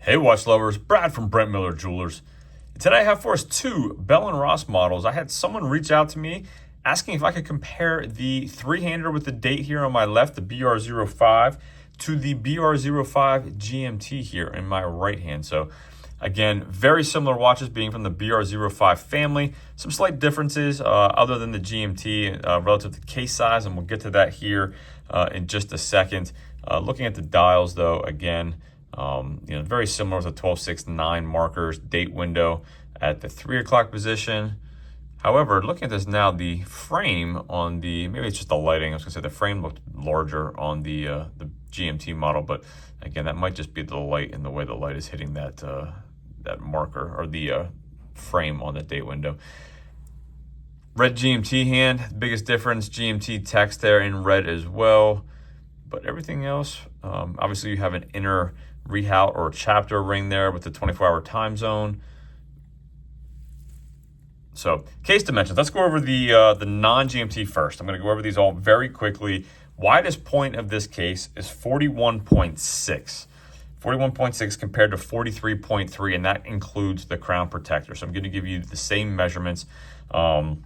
Hey watch lovers, Brad from Brent Miller Jewelers. Today I have for us two Bell & Ross models. I had someone reach out to me asking if I could compare the three-hander with the date here on my left, the BR05, to the BR05 GMT here in my right hand. So again, very similar watches being from the BR05 family. Some slight differences other than the GMT relative to case size, and we'll get to that here in just a second. Looking at the dials though, again, very similar with the 12-6-9 markers, date window at the 3 o'clock position. However, looking at this now, the frame on the, maybe it's just the lighting, I was gonna say the frame looked larger on the GMT model, but again, that might just be the light and the way the light is hitting that, that marker or the frame on the date window. Red GMT hand, biggest difference, GMT text there in red as well. But everything else, obviously you have an inner rehaut or chapter ring there with the 24-hour time zone. So case dimensions, let's go over the non-GMT first. I'm going to go over these all very quickly. Widest point of this case is 41.6. 41.6 compared to 43.3, and that includes the crown protector. So I'm going to give you the same measurements on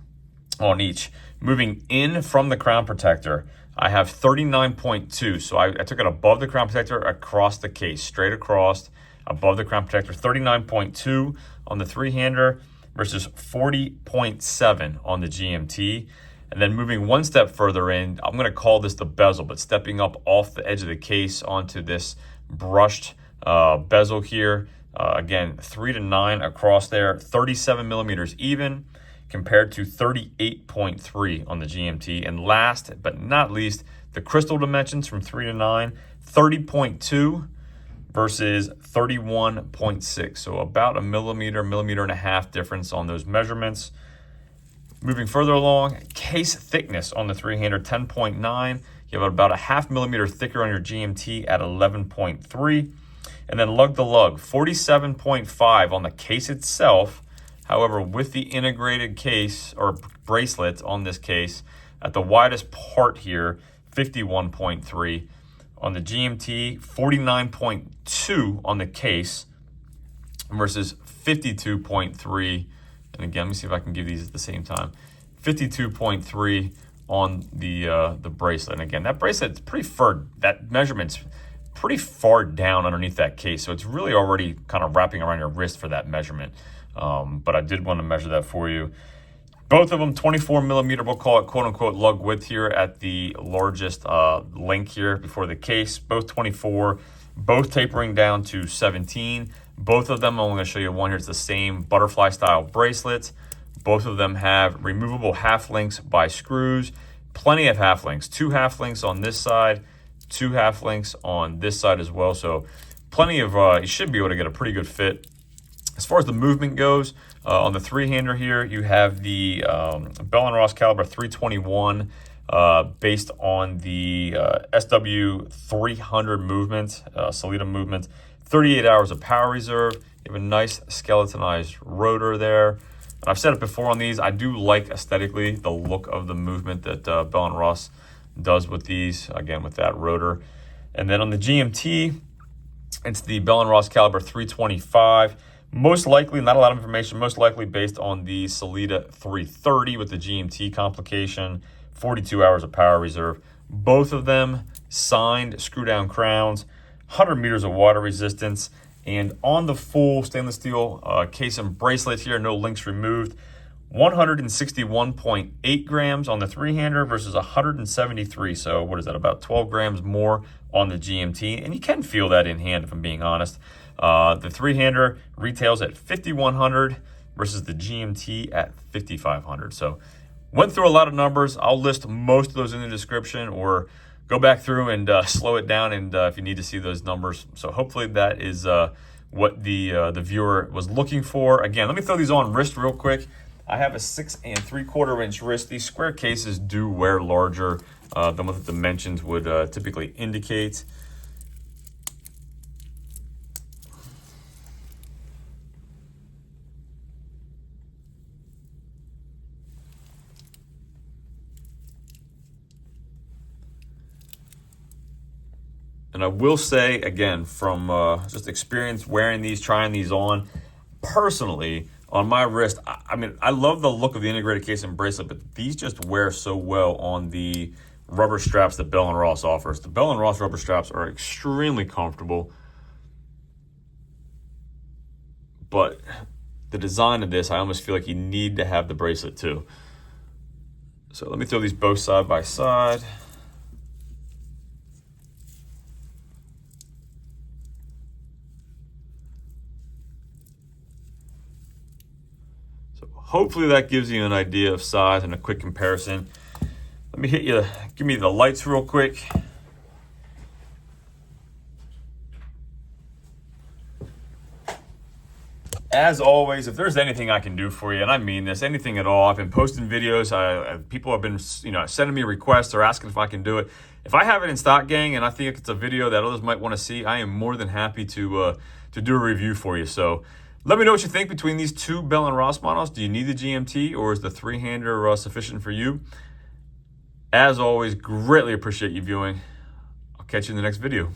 each. Moving in from the crown protector, I have 39.2. So I took it above the crown protector across the case, straight across, above the crown protector. 39.2 on the three-hander versus 40.7 on the GMT. And then moving one step further in, I'm going to call this the bezel, but stepping up off the edge of the case onto this brushed bezel here. Again, 3 to 9 across there, 37 millimeters even, compared to 38.3 on the GMT. And last but not least, the crystal dimensions from 3 to 9, 30.2 versus 31.6. So about a millimeter and a half difference on those measurements. Moving further along, case thickness on the three-hander, 10.9. You have about a half millimeter thicker on your GMT at 11.3. And then lug to lug, 47.5 on the case itself. However, with the integrated case or bracelet on this case, at the widest part here, 51.3. On the GMT, 49.2 on the case versus 52.3. And again, let me see if I can give these at the same time. 52.3 on the bracelet. And again, that bracelet's pretty far, that measurement's pretty far down underneath that case. So it's really already kind of wrapping around your wrist for that measurement. But I did want to measure that for you. Both of them 24 millimeter, we'll call it quote unquote lug width here at the largest link here before the case, both 24, both tapering down to 17. Both of them, I'm going to show you one here, it's the same butterfly style bracelet. Both of them have removable half links by screws, plenty of half links, 2 half links on this side, 2 half links on this side as well. So plenty of, you should be able to get a pretty good fit. As far as the movement goes, on the three-hander here, you have the Bell & Ross caliber 321 based on the SW300 movement, Sellita movement, 38 hours of power reserve. You have a nice skeletonized rotor there. And I've said it before on these, I do like aesthetically the look of the movement that Bell & Ross does with these, again, with that rotor. And then on the GMT, it's the Bell & Ross caliber 325. Most likely, not a lot of information, most likely based on the Sellita 330 with the GMT complication, 42 hours of power reserve. Both of them signed screw-down crowns, 100 meters of water resistance, and on the full stainless steel case and bracelet here, no links removed, 161.8 grams on the three-hander versus 173. So what is that, about 12 grams more on the GMT? And you can feel that in hand, if I'm being honest. The three-hander retails at $5,100 versus the GMT at $5,500. So went through a lot of numbers. I'll list most of those in the description or go back through and slow it down and if you need to see those numbers. So hopefully that is what the viewer was looking for. Again, let me throw these on wrist real quick. I have a 6 3/4 inch wrist. These square cases do wear larger than what the dimensions would typically indicate. And I will say, again, from just experience wearing these, trying these on, personally, on my wrist, I mean, I love the look of the integrated case and bracelet, but these just wear so well on the rubber straps that Bell & Ross offers. The Bell & Ross rubber straps are extremely comfortable, but the design of this, I almost feel like you need to have the bracelet too. So let me throw these both side by side. So hopefully that gives you an idea of size and a quick comparison. Let me give me the lights real quick. As always, if there's anything I can do for you, and I mean this, anything at all, I've been posting videos. People have been, sending me requests or asking if I can do it. If I have it in stock, gang, and I think it's a video that others might want to see, I am more than happy to do a review for you. So let me know what you think between these two Bell & Ross models. Do you need the GMT, or is the three-hander sufficient for you? As always, greatly appreciate you viewing. I'll catch you in the next video.